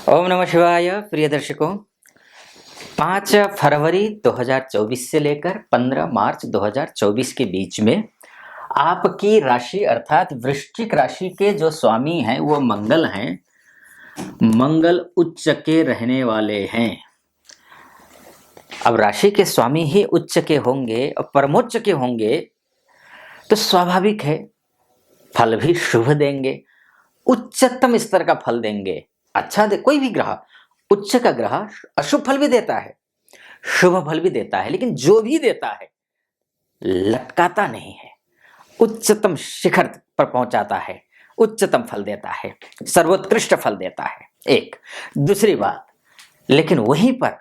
ओम नमः शिवाय। प्रिय दर्शकों, 5 फरवरी 2024 से लेकर 15 मार्च 2024 के बीच में आपकी राशि अर्थात वृश्चिक राशि के जो स्वामी हैं वो मंगल हैं। मंगल उच्च के रहने वाले हैं। अब राशि के स्वामी ही उच्च के होंगे और परमोच्च के होंगे तो स्वाभाविक है फल भी शुभ देंगे, उच्चतम स्तर का फल देंगे। अच्छा दे, कोई भी ग्रह, उच्च का ग्रह अशुभ फल भी देता है, शुभ फल भी देता है, लेकिन जो भी देता है लटकाता नहीं है, उच्चतम शिखर पर पहुंचाता है, उच्चतम फल देता है, सर्वोत्कृष्ट फल देता है। एक दूसरी बात, लेकिन वहीं पर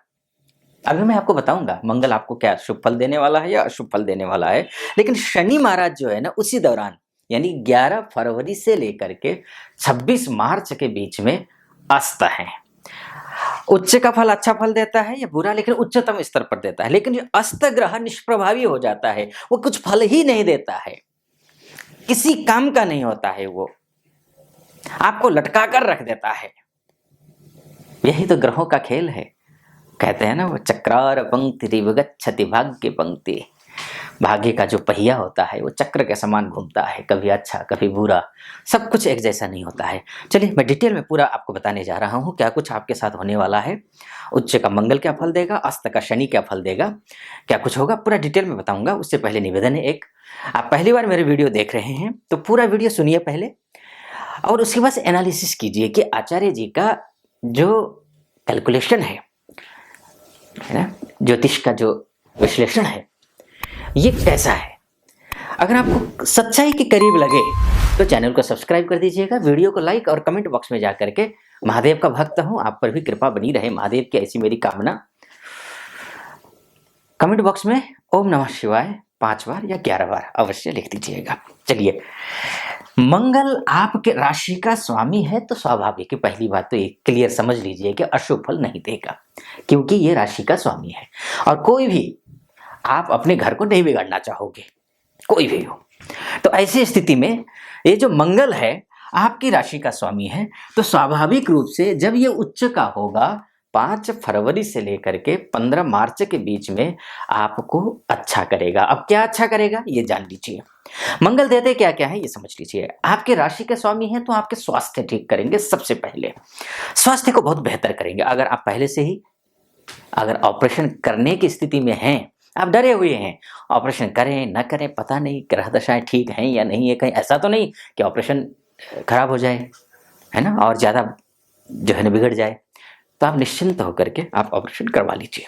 अभी मैं आपको बताऊंगा मंगल आपको क्या शुभ फल देने वाला है या अशुभ फल देने वाला है। लेकिन शनि महाराज जो है ना, उसी दौरान यानी 11 फरवरी से लेकर के 26 मार्च के बीच में अस्त है। उच्च का फल अच्छा फल देता है या बुरा, लेकिन उच्चतम स्तर पर देता है। लेकिन जो अस्त ग्रह निष्प्रभावी हो जाता है, वो कुछ फल ही नहीं देता है, किसी काम का नहीं होता है, वो आपको लटका कर रख देता है। यही तो ग्रहों का खेल है। कहते हैं ना, वो चक्रार पंक्ति रिवगच्छति भाग्य पंक्ति। भाग्य का जो पहिया होता है वो चक्र के समान घूमता है, कभी अच्छा कभी बुरा, सब कुछ एक जैसा नहीं होता है। चलिए मैं डिटेल में पूरा आपको बताने जा रहा हूँ क्या कुछ आपके साथ होने वाला है। उच्च का मंगल क्या फल देगा, अस्त का शनि क्या फल देगा, क्या कुछ होगा, पूरा डिटेल में बताऊंगा। उससे पहले निवेदन है एक, आप पहली बार मेरे वीडियो देख रहे हैं तो पूरा वीडियो सुनिए पहले, और उसके बाद एनालिसिस कीजिए कि आचार्य जी का जो कैलकुलेशन है ना, ज्योतिष का जो विश्लेषण है ये कैसा है। अगर आपको सच्चाई के करीब लगे तो चैनल को सब्सक्राइब कर दीजिएगा, वीडियो को लाइक और कमेंट बॉक्स में जाकर के महादेव का भक्त हूं, आप पर भी कृपा बनी रहे महादेव की, ऐसी मेरी कामना। कमेंट बॉक्स में ओम नमः शिवाय 5 बार या 11 बार अवश्य लिख दीजिएगा। चलिए, मंगल आपके राशि का स्वामी है तो स्वाभाविक है, पहली बात तो एक क्लियर समझ लीजिए कि अशुभ फल नहीं देगा, क्योंकि ये राशि का स्वामी है। और कोई भी आप अपने घर को नहीं बिगाड़ना चाहोगे, कोई भी हो। तो ऐसी स्थिति में ये जो मंगल है आपकी राशि का स्वामी है, तो स्वाभाविक रूप से जब ये उच्च का होगा 5 फरवरी से लेकर के 15 मार्च के बीच में आपको अच्छा करेगा। अब क्या अच्छा करेगा ये जान लीजिए। मंगल देते क्या क्या है ये समझ लीजिए। आपके राशि के स्वामी हैं तो आपके स्वास्थ्य ठीक करेंगे। सबसे पहले स्वास्थ्य को बहुत बेहतर करेंगे। अगर आप पहले से ही अगर ऑपरेशन करने की स्थिति में हैं, आप डरे हुए हैं, ऑपरेशन करें न करें पता नहीं, ग्रह दशाएं ठीक हैं या नहीं है, कहीं ऐसा तो नहीं कि ऑपरेशन खराब हो जाए, है ना, और ज़्यादा जो है ना बिगड़ जाए, तो आप निश्चिंत होकर के आप ऑपरेशन करवा लीजिए।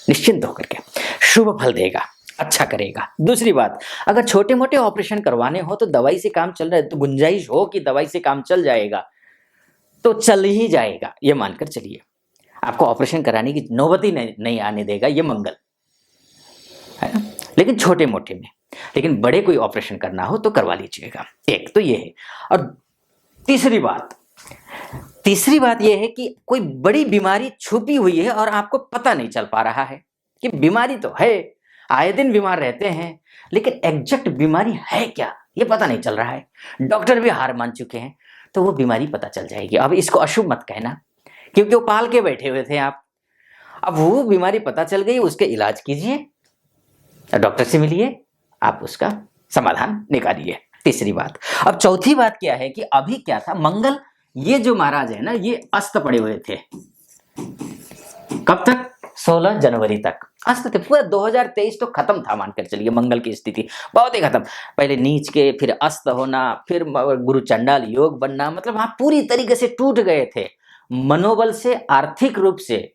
निश्चिंत होकर के शुभ फल देगा, अच्छा करेगा। दूसरी बात, अगर छोटे मोटे ऑपरेशन करवाने हो तो दवाई से काम चल रहा है, तो गुंजाइश हो कि दवाई से काम चल जाएगा तो चल ही जाएगा, ये मानकर चलिए। आपको ऑपरेशन कराने की नौबत ही नहीं आने देगा ये मंगल, है ना। लेकिन छोटे मोटे में, लेकिन बड़े कोई ऑपरेशन करना हो तो करवा लीजिएगा। एक तो ये है। और तीसरी बात यह है कि कोई बड़ी बीमारी छुपी हुई है और आपको पता नहीं चल पा रहा है कि बीमारी तो है, आए दिन बीमार रहते हैं, लेकिन एग्जैक्ट बीमारी है क्या ये पता नहीं चल रहा है। डॉक्टर भी हार मान चुके हैं, तो वो बीमारी पता चल जाएगी। अब इसको अशुभ मत कहना, क्योंकि वो पाल के बैठे हुए थे आप। अब वो बीमारी पता चल गई, उसके इलाज कीजिए, डॉक्टर से मिलिए, आप उसका समाधान निकालिए। तीसरी बात। अब चौथी बात क्या है कि अभी क्या था, मंगल ये जो महाराज है ना, ये अस्त पड़े हुए थे। कब तक? 16 जनवरी तक अस्त थे। पूरा 2023 तो खत्म था, मानकर चलिए। मंगल की स्थिति बहुत ही खत्म। पहले नीच के, फिर अस्त होना, फिर गुरु चंडाल योग बनना, मतलब वहां पूरी तरीके से टूट गए थे। मनोबल से, आर्थिक रूप से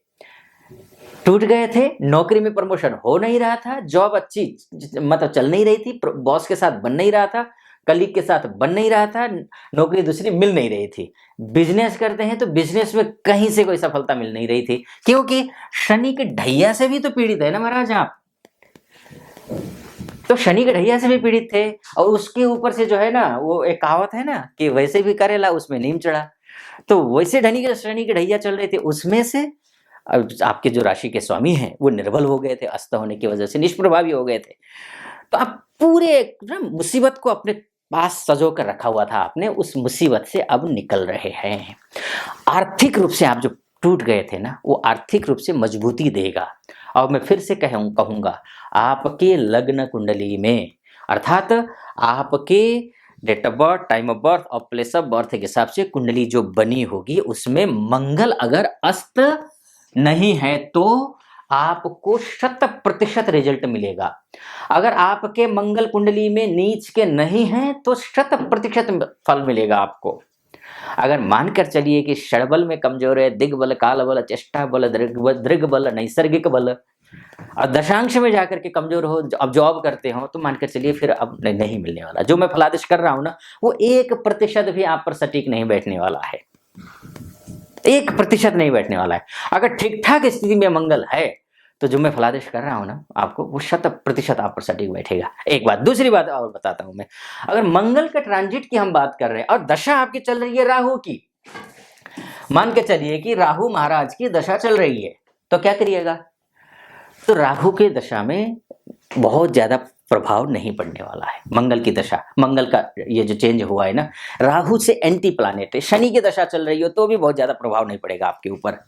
टूट गए थे। नौकरी में प्रमोशन हो नहीं रहा था, जॉब अच्छी मतलब चल नहीं रही थी, बॉस के साथ बन नहीं रहा था, कलीग के साथ बन नहीं रहा था, नौकरी दूसरी मिल नहीं रही थी। बिजनेस करते हैं तो बिजनेस में कहीं से कोई सफलता मिल नहीं रही थी, क्योंकि शनि के ढैया से भी तो पीड़ित है ना महाराज आप। तो शनि के ढैया से भी पीड़ित थे, और उसके ऊपर से जो है ना, वो एक कहावत है ना कि वैसे भी करेला उसमें नीम चढ़ा। तो वैसे शनि के ढैया चल रहे थे, उसमें से आपके जो राशि के स्वामी हैं वो निर्बल हो गए थे, अस्त होने की वजह से निष्प्रभावी हो गए थे। तो आप पूरे मुसीबत को अपने पास सजो कर रखा हुआ था आपने, उस मुसीबत से अब निकल रहे हैं। आर्थिक रूप से आप जो टूट गए थे ना, वो आर्थिक रूप से मजबूती देगा। और मैं फिर से कहूँगा, आपके लग्न कुंडली में, अर्थात आपके date of birth, time of birth और प्लेस ऑफ बर्थ के हिसाब से कुंडली जो बनी होगी, उसमें मंगल अगर अस्त नहीं है तो आपको 100% रिजल्ट मिलेगा। अगर आपके मंगल कुंडली में नीच के नहीं है तो 100% फल मिलेगा आपको। अगर मानकर चलिए कि षडबल में कमजोर है, दिग्बल, काल बल, चेष्टा बल, दृग बल, नैसर्गिक बल, और दशांश में जाकर के कमजोर हो, अब जॉब करते हो, तो मानकर चलिए फिर अब नहीं मिलने वाला। जो मैं फलादिश कर रहा हूं ना, वो 1% भी आप पर सटीक नहीं बैठने वाला है, 1% नहीं बैठने वाला है। अगर ठीक ठाक स्थिति में मंगल है तो जो मैं फलादेश कर रहा हूं ना आपको, वो 100% आप पर सटीक बैठेगा। एक बात, दूसरी बात और बताता हूं मैं। अगर मंगल का ट्रांजिट की हम बात कर रहे हैं और दशा आपकी चल रही है राहु की, मान के चलिए कि राहु महाराज की दशा चल रही है, तो क्या करिएगा? तो राहु के दशा में बहुत ज्यादा प्रभाव नहीं पड़ने वाला है। मंगल की दशा, मंगल का ये जो चेंज हुआ है ना, राहु से एंटी प्लानेट है, शनि की दशा चल रही हो तो भी बहुत ज्यादा प्रभाव नहीं पड़ेगा आपके ऊपर।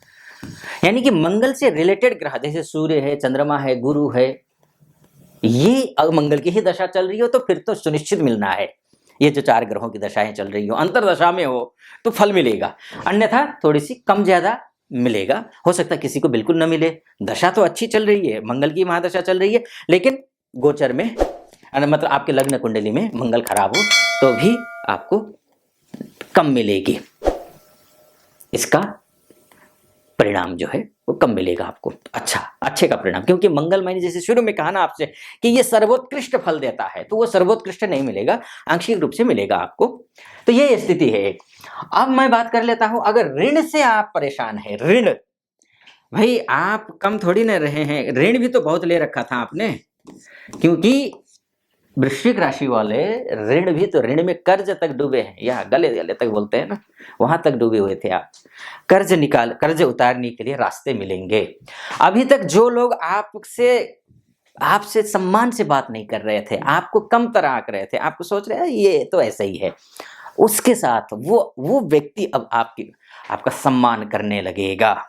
यानी कि मंगल से रिलेटेड ग्रह जैसे सूर्य है, चंद्रमा है, गुरु है, ये अगर मंगल की ही दशा चल रही हो तो फिर तो सुनिश्चित मिलना है। ये जो 4 ग्रहों की दशाएं चल रही हो, अंतरदशा में हो तो फल मिलेगा, अन्यथा थोड़ी सी कम ज्यादा मिलेगा। हो सकता है किसी को बिल्कुल न मिले। दशा तो अच्छी चल रही है, मंगल की महादशा चल रही है, लेकिन गोचर में मतलब आपके लग्न कुंडली में मंगल खराब हो तो भी आपको कम मिलेगी, इसका परिणाम जो है वो कम मिलेगा आपको। अच्छा, अच्छे का परिणाम, क्योंकि मंगल, मैंने जैसे शुरू में कहा ना आपसे कि ये सर्वोत्कृष्ट फल देता है, तो वो सर्वोत्कृष्ट नहीं मिलेगा, आंशिक रूप से मिलेगा आपको। तो ये स्थिति है एक। अब मैं बात कर लेता हूं, अगर ऋण से आप परेशान है, ऋण, भाई आप कम थोड़ी ना रहे हैं, ऋण भी तो बहुत ले रखा था आपने, क्योंकि वृश्चिक राशि वाले ऋण भी तो, ऋण में कर्ज तक डूबे हैं, या गले गले तक बोलते हैं ना, वहां तक डूबे हुए थे आप। कर्ज उतारने के लिए रास्ते मिलेंगे। अभी तक जो लोग आपसे सम्मान से बात नहीं कर रहे थे, आपको कम तरह आंक रहे थे, आपको सोच रहे हैं ये तो ऐसा ही है, उसके साथ वो व्यक्ति अब आपका सम्मान करने लगेगा।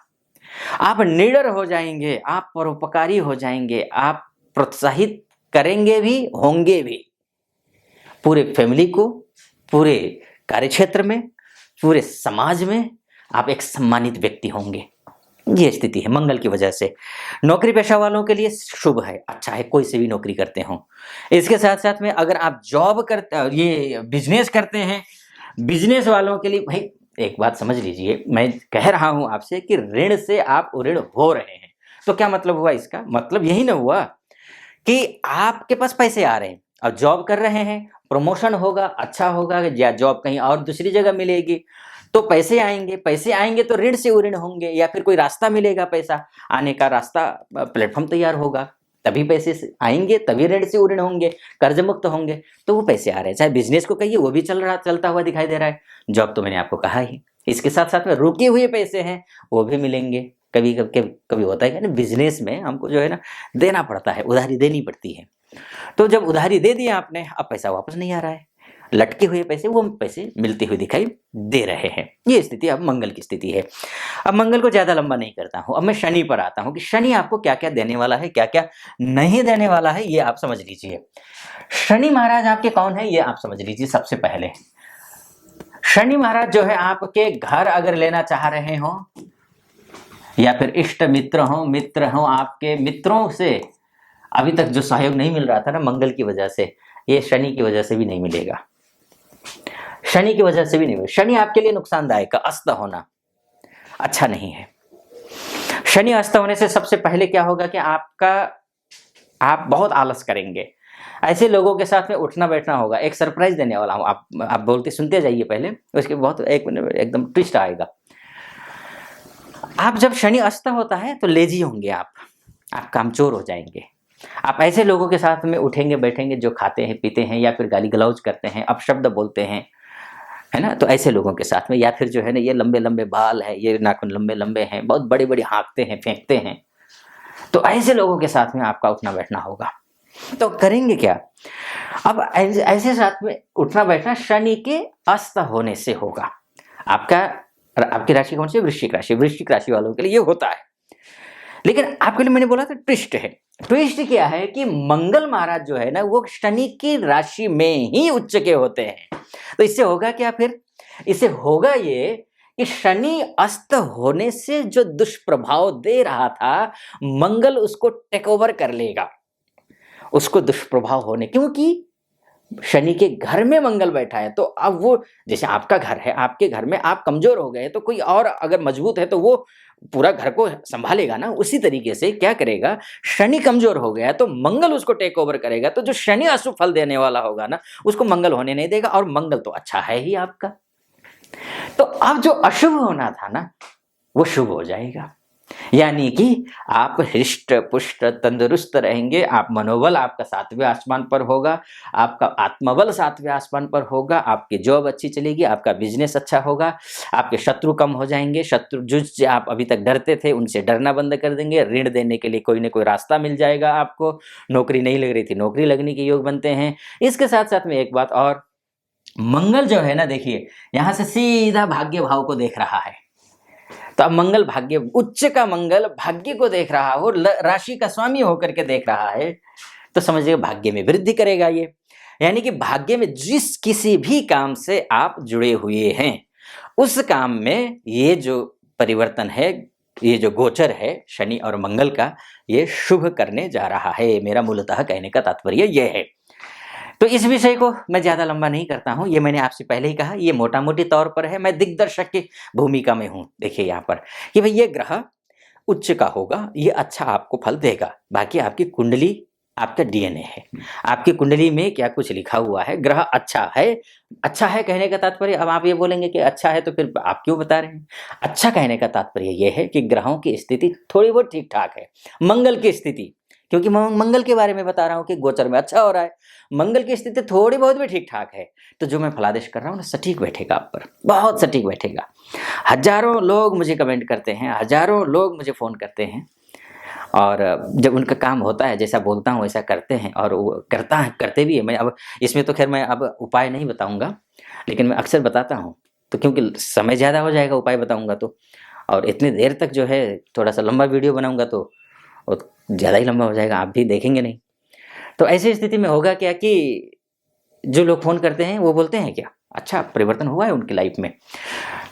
आप निडर हो जाएंगे, आप परोपकारी हो जाएंगे, आप प्रोत्साहित करेंगे भी, होंगे भी। पूरे फैमिली को, पूरे कार्यक्षेत्र में, पूरे समाज में आप एक सम्मानित व्यक्ति होंगे। ये स्थिति है मंगल की वजह से। नौकरी पेशा वालों के लिए शुभ है, अच्छा है, कोई से भी नौकरी करते हो। इसके साथ साथ में अगर आप जॉब करते, ये बिजनेस करते हैं, बिजनेस वालों के लिए भाई एक बात समझ लीजिए, मैं कह रहा हूं आपसे कि ऋण से आप ऋण हो रहे हैं, तो क्या मतलब हुआ इसका? मतलब यही ना हुआ कि आपके पास पैसे आ रहे हैं और जॉब कर रहे हैं, प्रमोशन होगा, अच्छा होगा, या जॉब कहीं और दूसरी जगह मिलेगी तो पैसे आएंगे तो ऋण से ऋण होंगे, या फिर कोई रास्ता मिलेगा, पैसा आने का रास्ता, प्लेटफॉर्म तैयार होगा, तभी पैसे आएंगे, तभी ऋण से ऋण होंगे, कर्ज मुक्त होंगे, तो वो पैसे आ रहे हैं। चाहे बिजनेस को कहिए, वो भी चलता हुआ दिखाई दे रहा है। जॉब तो मैंने आपको कहा ही। इसके साथ साथ में रुके हुए पैसे हैं, वो भी मिलेंगे। कभी होता है ना, बिजनेस में हमको जो है ना देना पड़ता है, उधारी देनी पड़ती है। तो जब उधारी दे दिया आपने, अब पैसा वापस नहीं आ रहा है, लटके हुए पैसे, वो पैसे मिलते हुए दिखाई दे रहे हैं। ये स्थिति अब मंगल की स्थिति है। अब मंगल को ज्यादा लंबा नहीं करता हूं, अब मैं शनि पर आता हूं कि शनि आपको क्या क्या देने वाला है, क्या क्या नहीं देने वाला है, ये आप समझ लीजिए। शनि महाराज आपके कौन है, ये आप समझ लीजिए। सबसे पहले शनि महाराज जो है, आपके घर अगर लेना चाह रहे हो, या फिर इष्ट मित्र हो, आपके मित्रों से अभी तक जो सहयोग नहीं मिल रहा था ना मंगल की वजह से, ये शनि की वजह से भी नहीं मिलेगा। शनि की वजह से भी नहीं मिलेगा। शनि आपके लिए नुकसानदायक, अस्त होना अच्छा नहीं है। शनि अस्त होने से सबसे पहले क्या होगा कि आप बहुत आलस करेंगे। ऐसे लोगों के साथ में उठना बैठना होगा। एक सरप्राइज देने वाला हूं, आप बोलते सुनते जाइए पहले, उसके बहुत एक मिनट एकदम ट्विस्ट आएगा। आप जब शनि अस्त होता है तो लेजी होंगे, आप कामचोर हो जाएंगे। आप ऐसे लोगों के साथ में उठेंगे बैठेंगे जो खाते हैं पीते हैं, या फिर गाली गलौज करते हैं, अपशब्द बोलते हैं, है ना। तो ऐसे लोगों के साथ में, या फिर जो है ना, ये लंबे लंबे बाल है, ये नाखून लंबे लंबे हैं, बहुत बड़ी बड़ी हाँकते हैं, फेंकते हैं, तो ऐसे लोगों के साथ में आपका उठना बैठना होगा। तो करेंगे क्या? अब ऐसे साथ में उठना बैठना शनि के अस्त होने से होगा। आपका आपकी राशि कौन सी? वृश्चिक राशि। वृश्चिक राशि वालों के लिए ये होता है। लेकिन आपके लिए मैंने बोला था ट्विस्ट है। ट्विस्ट क्या है कि मंगल महाराज जो है ना वो शनि की राशि में ही उच्च के होते हैं। तो इससे होगा क्या फिर? इससे होगा ये कि शनि अस्त होने से जो दुष्प्रभाव दे रहा था मंगल उसको टेक ओवर कर लेगा। उसको दुष्प्रभाव होने, क्योंकि शनि के घर में मंगल बैठा है, तो अब वो जैसे आपका घर है, आपके घर में आप कमजोर हो गए तो कोई और अगर मजबूत है तो वो पूरा घर को संभालेगा ना। उसी तरीके से क्या करेगा, शनि कमजोर हो गया तो मंगल उसको टेक ओवर करेगा। तो जो शनि अशुभ फल देने वाला होगा ना उसको मंगल होने नहीं देगा, और मंगल तो अच्छा है ही आपका। तो अब जो अशुभ होना था ना वो शुभ हो जाएगा। यानी कि आप हृष्ट पुष्ट तंदुरुस्त रहेंगे। आप मनोबल आपका 7वें आसमान पर होगा, आपका आत्मबल 7वें आसमान पर होगा, आपकी जॉब अच्छी चलेगी, आपका बिजनेस अच्छा होगा, आपके शत्रु कम हो जाएंगे। शत्रु जिससे आप अभी तक डरते थे उनसे डरना बंद कर देंगे। ऋण देने के लिए कोई ना कोई रास्ता मिल जाएगा आपको। नौकरी नहीं लग रही थी, नौकरी लगने के योग बनते हैं। इसके साथ साथ में एक बात और, मंगल जो है ना, देखिए यहां से सीधा भाग्य भाव को देख रहा है। तो अब मंगल भाग्य, उच्च का मंगल भाग्य को देख रहा हो, राशि का स्वामी होकर के देख रहा है, तो समझिए भाग्य में वृद्धि करेगा ये। यानी कि भाग्य में जिस किसी भी काम से आप जुड़े हुए हैं उस काम में ये जो परिवर्तन है, ये जो गोचर है शनि और मंगल का, ये शुभ करने जा रहा है। मेरा मूलतः कहने का तात्पर्य ये है। तो इस विषय को मैं ज़्यादा लंबा नहीं करता हूँ। ये मैंने आपसे पहले ही कहा, ये मोटा-मोटी तौर पर है। मैं दिग्दर्शक की भूमिका में हूँ। देखिए यहाँ पर कि भई ये ग्रह उच्च का होगा, ये अच्छा आपको फल देगा। बाकी आपकी कुंडली, आपका डीएनए है। आपकी कुंडली में क्या कुछ लिखा हुआ है, ग्रह अच्छा है। अच्छा है कहने का तात्पर्य, अब आप ये बोलेंगे कि अच्छा है तो फिर आप क्यों बता रहे हैं? अच्छा कहने का तात्पर्य ये है कि ग्रहों की स्थिति थोड़ी बहुत ठीक-ठाक है। मंगल की स्थिति, क्योंकि मंगल के बारे में बता रहा हूँ कि गोचर में अच्छा हो रहा है। मंगल की स्थिति थोड़ी बहुत भी ठीक-ठाक है। तो जो मैं फलादेश कर रहा हूँ ना सटीक बैठेगा आप पर, बहुत सटीक बैठेगा। हज़ारों लोग मुझे कमेंट करते हैं, हज़ारों लोग मुझे फ़ोन करते हैं, और जब उनका काम होता है, जैसा बोलता हूँ वैसा करते हैं, और वो करते भी हैं। मैं अब इसमें तो खैर मैं अब उपाय नहीं बताऊँगा, लेकिन मैं अक्सर बताता हूँ। तो क्योंकि समय ज़्यादा हो जाएगा उपाय बताऊँगा तो, और इतनी देर तक जो है थोड़ा-सा लंबा वीडियो बनाऊँगा तो वो ज़्यादा ही लंबा हो जाएगा, आप भी देखेंगे नहीं। तो ऐसी स्थिति में होगा क्या कि जो लोग फ़ोन करते हैं वो बोलते हैं क्या, अच्छा परिवर्तन हुआ है उनकी लाइफ़ में।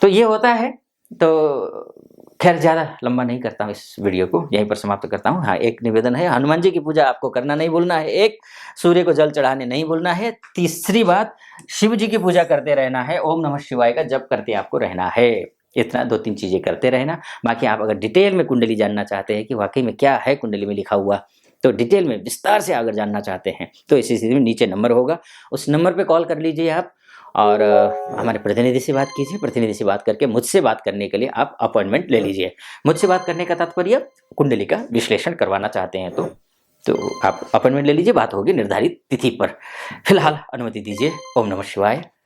तो ये होता है। तो खैर ज़्यादा लंबा नहीं करता हूँ इस वीडियो को, यहीं पर समाप्त करता हूँ। हाँ, एक निवेदन है, हनुमान जी की पूजा आपको करना नहीं भूलना है। एक, सूर्य को जल चढ़ाने नहीं भूलना है। तीसरी बात, शिव जी की पूजा करते रहना है। ओम नमः शिवाय का जप करते आपको रहना है। इतना 2-3 चीज़ें करते रहना। बाकी आप अगर डिटेल में कुंडली जानना चाहते हैं कि वाक़ई में क्या है कुंडली में लिखा हुआ, तो डिटेल में विस्तार से अगर जानना चाहते हैं तो इसी स्थिति में नीचे नंबर होगा, उस नंबर पे कॉल कर लीजिए आप, और हमारे प्रतिनिधि से बात कीजिए। प्रतिनिधि से बात करके मुझसे बात करने के लिए आप अपॉइंटमेंट ले लीजिए। मुझसे बात करने का तात्पर्य कुंडली का विश्लेषण करवाना चाहते हैं तो आप अपॉइंटमेंट ले लीजिए, बात होगी निर्धारित तिथि पर। फिलहाल अनुमति दीजिए। ओम नमः शिवाय।